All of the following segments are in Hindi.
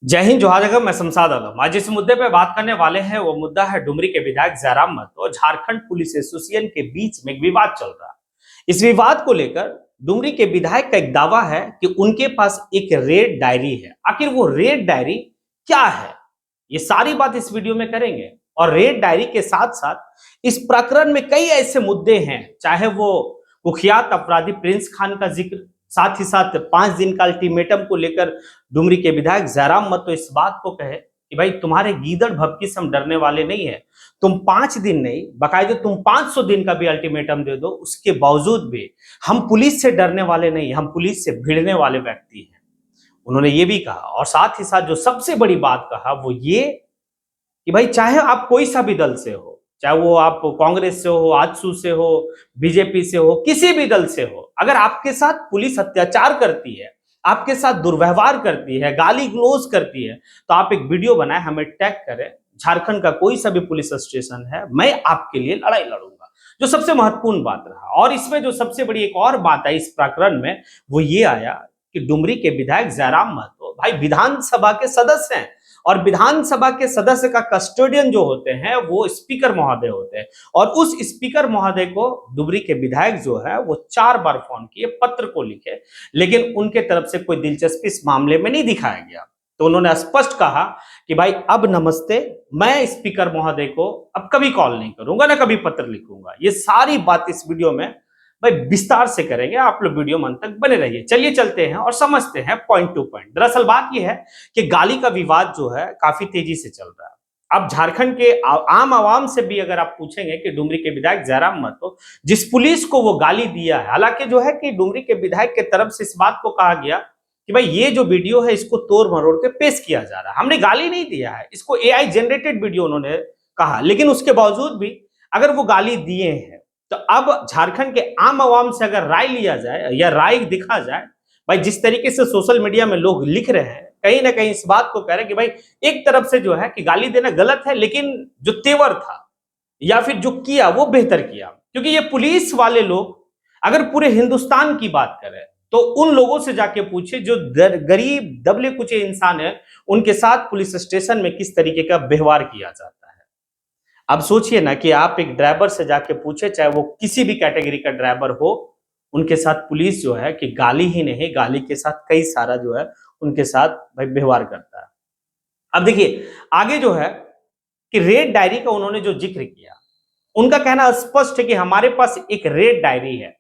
जय हिंद जोहार जगह, मैं शमशाद आलम। आज जिस मुद्दे पे बात करने वाले हैं वो मुद्दा है डुमरी के विधायक जयराम महतो और झारखंड पुलिस एसोसिएशन के बीच में एक विवाद चल रहा है। इस विवाद को लेकर डुमरी के विधायक का एक दावा है कि उनके पास एक रेड डायरी है। आखिर वो रेड डायरी क्या है, ये सारी बात इस वीडियो में करेंगे। और रेड डायरी के साथ साथ इस प्रकरण में कई ऐसे मुद्दे हैं, चाहे वो कुख्यात अपराधी प्रिंस खान का जिक्र, साथ ही साथ 5 दिन का अल्टीमेटम को लेकर डुमरी के विधायक जयराम महतो इस बात को कहे कि भाई तुम्हारे गीदड़ भभकी से हम डरने वाले नहीं है। तुम 5 दिन नहीं, बाकायदे तुम 500 दिन का भी अल्टीमेटम दे दो, उसके बावजूद भी हम पुलिस से डरने वाले नहीं, हम पुलिस से भिड़ने वाले व्यक्ति हैं। उन्होंने ये भी कहा और साथ ही साथ जो सबसे बड़ी बात कहा वो ये कि भाई चाहे आप कोई सा भी दल से हो, चाहे वो आप कांग्रेस से हो, आजसू से हो, बीजेपी से हो, किसी भी दल से हो, अगर आपके साथ पुलिस अत्याचार करती है, आपके साथ दुर्व्यवहार करती है, गाली गलौज करती है, तो आप एक वीडियो बनाए, हमें टैग करें। झारखंड का कोई सा भी पुलिस स्टेशन है, मैं आपके लिए लड़ाई लड़ूंगा। जो सबसे महत्वपूर्ण बात रहा और इसमें जो सबसे बड़ी एक और बात आई इस प्रकरण में, वो ये आया कि डुमरी के विधायक जयराम महतो भाई विधानसभा के सदस्य हैं और विधानसभा के सदस्य का कस्टोडियन जो होते हैं वो स्पीकर महोदय होते हैं। और उस स्पीकर महोदय को डुमरी के विधायक जो है वो 4 बार फोन किए, पत्र को लिखे, लेकिन उनके तरफ से कोई दिलचस्पी इस मामले में नहीं दिखाया गया। तो उन्होंने स्पष्ट कहा कि भाई अब नमस्ते, मैं स्पीकर महोदय को अब कभी कॉल नहीं करूंगा, ना कभी पत्र लिखूंगा। ये सारी बात इस वीडियो में भाई विस्तार से करेंगे, आप लोग वीडियो में अंत तक बने रहिए। चलिए चलते हैं और समझते हैं पॉइंट टू पॉइंट। दरअसल बात यह है कि गाली का विवाद जो है काफी तेजी से चल रहा है। अब झारखंड के आम आवाम से भी अगर आप पूछेंगे कि डुमरी के विधायक जयराम महतो जिस पुलिस को वो गाली दिया है, हालांकि जो है कि डुमरी के विधायक के तरफ से इस बात को कहा गया कि भाई ये जो वीडियो है इसको तोड़ मरोड़ के पेश किया जा रहा है, हमने गाली नहीं दिया है, इसको एआई जनरेटेड वीडियो उन्होंने कहा। लेकिन उसके बावजूद भी अगर वो गाली दिए हैं तो अब झारखंड के आम आवाम से अगर राय लिया जाए या राय दिखा जाए, भाई जिस तरीके से सोशल मीडिया में लोग लिख रहे हैं, कहीं ना कहीं इस बात को कह रहे हैं कि भाई एक तरफ से जो है कि गाली देना गलत है, लेकिन जो तेवर था या फिर जो किया वो बेहतर किया। क्योंकि ये पुलिस वाले लोग अगर पूरे हिंदुस्तान की बात करें तो उन लोगों से जाके पूछे जो गरीब दबले कुचे इंसान है, उनके साथ पुलिस स्टेशन में किस तरीके का व्यवहार किया जाता है। अब सोचिए ना कि आप एक ड्राइवर से जाके पूछे, चाहे वो किसी भी कैटेगरी का ड्राइवर हो, उनके साथ पुलिस जो है कि गाली ही नहीं, गाली के साथ कई सारा जो है उनके साथ भाई व्यवहार करता है। अब देखिए आगे जो है कि रेड डायरी का उन्होंने जो जिक्र किया, उनका कहना स्पष्ट है कि हमारे पास एक रेड डायरी है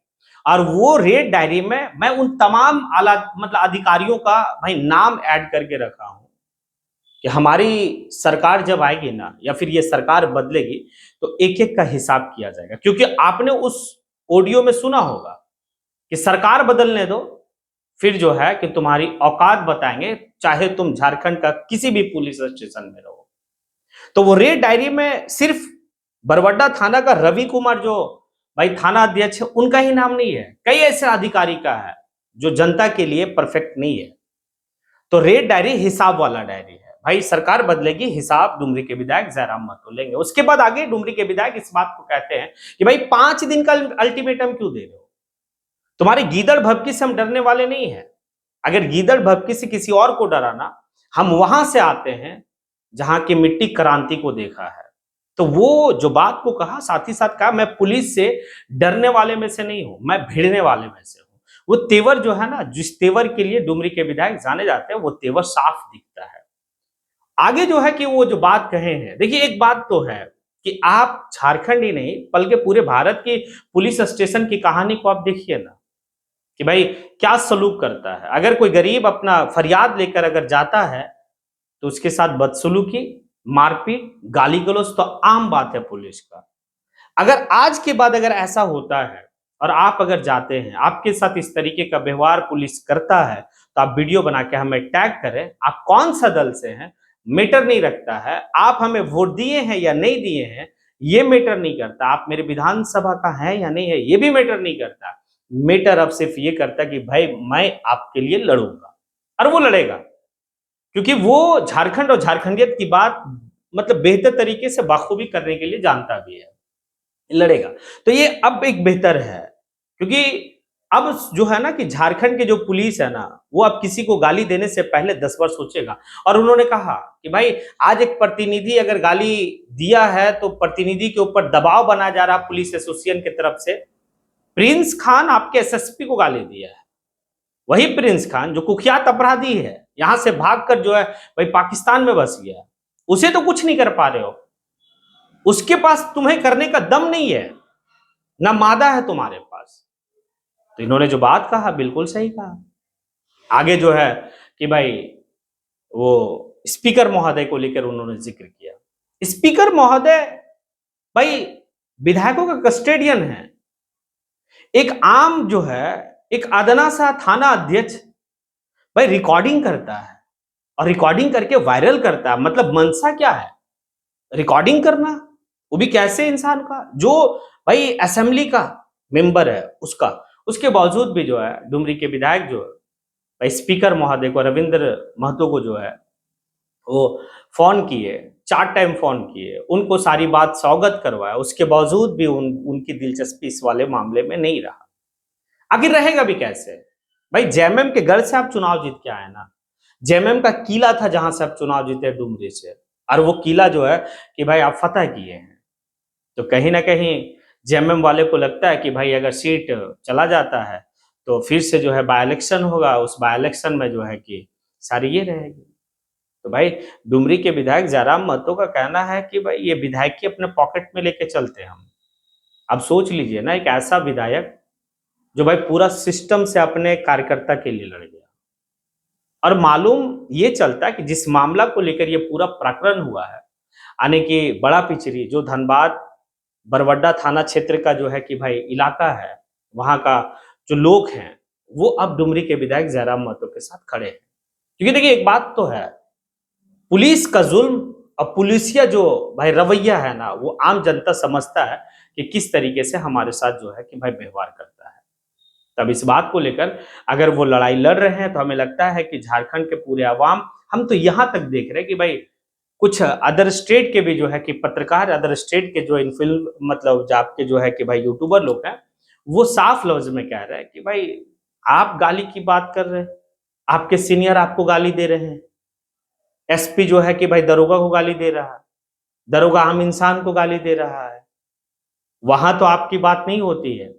और वो रेड डायरी में मैं उन तमाम आला मतलब अधिकारियों का भाई नाम ऐड करके रखा हूं कि हमारी सरकार जब आएगी ना या फिर ये सरकार बदलेगी तो एक एक का हिसाब किया जाएगा। क्योंकि आपने उस ऑडियो में सुना होगा कि सरकार बदलने दो, फिर जो है कि तुम्हारी औकात बताएंगे, चाहे तुम झारखंड का किसी भी पुलिस स्टेशन में रहो। तो वो रेड डायरी में सिर्फ बरवड्डा थाना का रवि कुमार जो भाई थाना अध्यक्ष है उनका ही नाम नहीं है, कई ऐसे अधिकारी का है जो जनता के लिए परफेक्ट नहीं है। तो रेड डायरी हिसाब वाला डायरी है, भाई सरकार बदलेगी, हिसाब डुमरी के विधायक जयराम महतो लेंगे। उसके बाद आगे डुमरी के विधायक इस बात को कहते हैं कि भाई 5 दिन का अल्टीमेटम क्यों दे रहे हो, तुम्हारे गीदड़ भभकी से हम डरने वाले नहीं है। अगर गीदड़ भभकी से किसी और को डराना, हम वहां से आते हैं जहां की मिट्टी क्रांति को देखा है। तो वो जो बात को कहा, साथ ही साथ कहा मैं पुलिस से डरने वाले में से नहीं हूं, मैं भिड़ने वाले में से हूं। वो तेवर जो है ना, जिस तेवर के लिए डुमरी के विधायक जाने जाते हैं, वो तेवर साफ दिखता है। आगे जो है कि वो जो बात कहे हैं, देखिए एक बात तो है कि आप झारखंड ही नहीं बल्कि पूरे भारत की पुलिस स्टेशन की कहानी को आप देखिए ना कि भाई क्या सलूक करता है। अगर कोई गरीब अपना फरियाद लेकर अगर जाता है तो उसके साथ बदसलूकी, मारपीट, गाली गलौज तो आम बात है पुलिस का। अगर आज के बाद अगर ऐसा होता है और आप अगर जाते हैं, आपके साथ इस तरीके का व्यवहार पुलिस करता है, तो आप वीडियो बना के हमें टैग करें। आप कौन सा दल से हैं मैटर नहीं रखता है, आप हमें वोट दिए हैं या नहीं दिए हैं ये मैटर नहीं करता, आप मेरे विधानसभा का है या नहीं है ये भी मैटर नहीं करता। मैटर अब सिर्फ ये करता कि भाई मैं आपके लिए लड़ूंगा, और वो लड़ेगा क्योंकि वो झारखंड और झारखंडियत की बात मतलब बेहतर तरीके से बाखूबी करने के लिए जानता भी है, लड़ेगा। तो ये अब एक बेहतर है क्योंकि अब जो है ना कि झारखंड की जो पुलिस है ना, वो अब किसी को गाली देने से पहले 10 बार सोचेगा। और उन्होंने कहा कि भाई आज एक प्रतिनिधि अगर गाली दिया है तो प्रतिनिधि के ऊपर दबाव बनाया जा रहा पुलिस एसोसिएशन की तरफ से। प्रिंस खान आपके एसएसपी को गाली दिया है, वही प्रिंस खान जो कुख्यात अपराधी है, यहां से भागकर जो है भाई पाकिस्तान में बस गया, उसे तो कुछ नहीं कर पा रहे हो, उसके पास तुम्हें करने का दम नहीं है, ना मादा है तुम्हारे पास। तो इन्होंने जो बात कहा बिल्कुल सही कहा। आगे जो है कि भाई वो स्पीकर महोदय को लेकर उन्होंने जिक्र किया। स्पीकर महोदय भाई विधायकों का कस्टोडियन है। एक आम जो है एक अदना सा थाना अध्यक्ष भाई रिकॉर्डिंग करता है और रिकॉर्डिंग करके वायरल करता है, मतलब मंशा क्या है? रिकॉर्डिंग करना, वो भी कैसे इंसान का जो भाई असेंबली का मेंबर है उसका। उसके बावजूद भी जो है डुमरी के विधायक जो है भाई स्पीकर महोदय को, रविंद्र महतो को जो है वो फोन किए, 4 टाइम फोन किए, उनको सारी बात स्वगत करवाया, उसके बावजूद भी उनकी दिलचस्पी इस वाले मामले में नहीं रहा। आखिर रहेगा भी कैसे भाई? जेएमएम के घर से आप चुनाव जीत के आए ना, जेएमएम का किला था जहां से आप चुनाव जीते डुमरी से, और वो किला जो है कि भाई आप फतह किए हैं। तो कहीं ना कहीं जेएमएम वाले को लगता है कि भाई अगर सीट चला जाता है तो फिर से जो है बाय इलेक्शन होगा, उस बाय इलेक्शन में जो है कि सारी ये रहेगी। तो भाई डुमरी के विधायक जयराम महतो का कहना है कि भाई ये विधायकी अपने पॉकेट में लेके चलते हैं हम। अब सोच लीजिए ना, एक ऐसा विधायक जो भाई पूरा सिस्टम से अपने कार्यकर्ता के लिए लड़ गया, और मालूम ये चलता है कि जिस मामला को लेकर ये पूरा प्रकरण हुआ है, यानी कि बड़ा पिचरी जो धनबाद बरवड्डा थाना क्षेत्र का जो है कि भाई इलाका है, वहां का जो लोग हैं वो अब डुमरी के विधायक जयराम महतो के साथ खड़े हैं। क्योंकि देखिए एक बात तो है, पुलिस का जुल्म और पुलिसिया जो भाई रवैया है ना, वो आम जनता समझता है कि किस तरीके से हमारे साथ जो है कि भाई व्यवहार करता है। तब इस बात को लेकर अगर वो लड़ाई लड़ रहे हैं तो हमें लगता है कि झारखंड के पूरे अवाम, हम तो यहां तक देख रहे हैं कि भाई कुछ अदर स्टेट के भी जो है कि पत्रकार, अदर स्टेट के जो इनफिल्म मतलब जो आपके जो है कि भाई यूट्यूबर लोग हैं, वो साफ लफ्ज में कह रहे हैं कि भाई आप गाली की बात कर रहे हैं, आपके सीनियर आपको गाली दे रहे हैं, एसपी जो है कि भाई दरोगा को गाली दे रहा है, दरोगा आम इंसान को गाली दे रहा है, वहां तो आपकी बात नहीं होती है।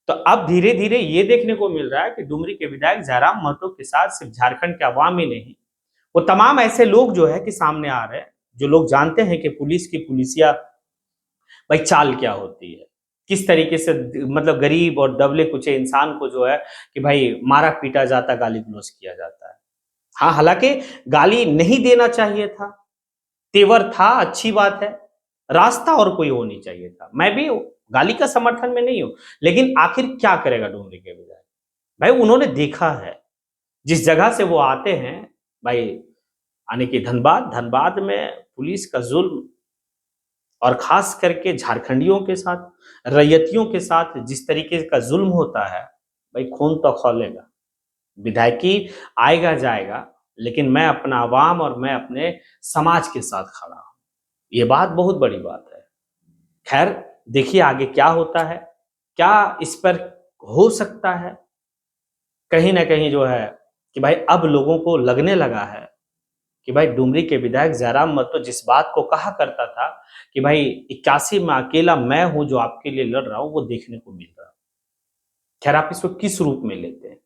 तो अब धीरे धीरे ये देखने को मिल रहा है कि डुमरी के विधायक जयराम महतो के साथ सिर्फ झारखंड के अवाम ही नहीं, वो तमाम ऐसे लोग जो है कि सामने आ रहे हैं, जो लोग जानते हैं कि पुलिस की पुलिसिया भाई चाल क्या होती है, किस तरीके से मतलब गरीब और दबले कुचे इंसान को जो है कि भाई मारा पीटा जाता, गाली गलौज किया जाता है। हाँ, हालांकि गाली नहीं देना चाहिए था, तेवर था, अच्छी बात है, रास्ता और कोई होनी चाहिए था। मैं भी गाली का समर्थन में नहीं हूं, लेकिन आखिर क्या करेगा डुमरी के विधायक? भाई उन्होंने देखा है जिस जगह से वो आते हैं भाई, आने की धनबाद, धनबाद में पुलिस का जुल्म और खास करके झारखंडियों के साथ, रैयतियों के साथ जिस तरीके का जुल्म होता है, भाई खून तो खौलेगा। विधायकी आएगा जाएगा, लेकिन मैं अपना आवाम और मैं अपने समाज के साथ खड़ा हूं, ये बात बहुत बड़ी बात है। खैर देखिए आगे क्या होता है, क्या इस पर हो सकता है। कहीं ना कहीं जो है कि भाई अब लोगों को लगने लगा है कि भाई डुमरी के विधायक जयराम महतो जिस बात को कहा करता था कि भाई 81 में अकेला मैं हूं जो आपके लिए लड़ रहा हूं, वो देखने को मिल रहा है। खैर आप इसको किस रूप में लेते हैं,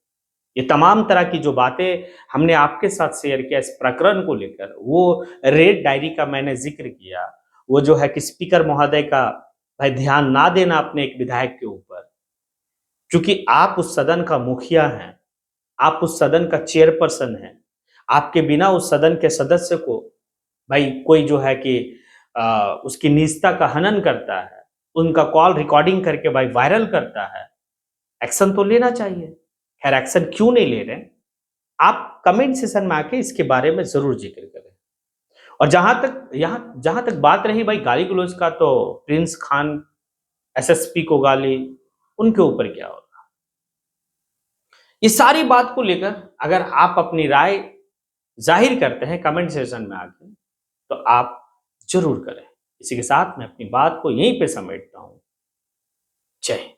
ये तमाम तरह की जो बातें हमने आपके साथ शेयर किया इस प्रकरण को लेकर, वो रेड डायरी का मैंने जिक्र किया, वो जो है कि स्पीकर महोदय का भाई ध्यान ना देना अपने एक विधायक के ऊपर, क्योंकि आप उस सदन का मुखिया हैं, आप उस सदन का चेयरपर्सन हैं, आपके बिना उस सदन के सदस्य को भाई कोई जो है कि उसकी निजता का हनन करता है, उनका कॉल रिकॉर्डिंग करके भाई वायरल करता है, एक्शन तो लेना चाहिए। खैर एक्शन क्यों नहीं ले रहे, आप कमेंट सेशन में आके इसके बारे में जरूर जिक्र करें। और जहां तक बात रही भाई गाली गलौज का, तो प्रिंस खान एसएसपी को गाली, उनके ऊपर क्या होगा, इस सारी बात को लेकर अगर आप अपनी राय जाहिर करते हैं कमेंट सेशन में आके, तो आप जरूर करें। इसी के साथ मैं अपनी बात को यहीं पे समेटता हूं। जय हिंद।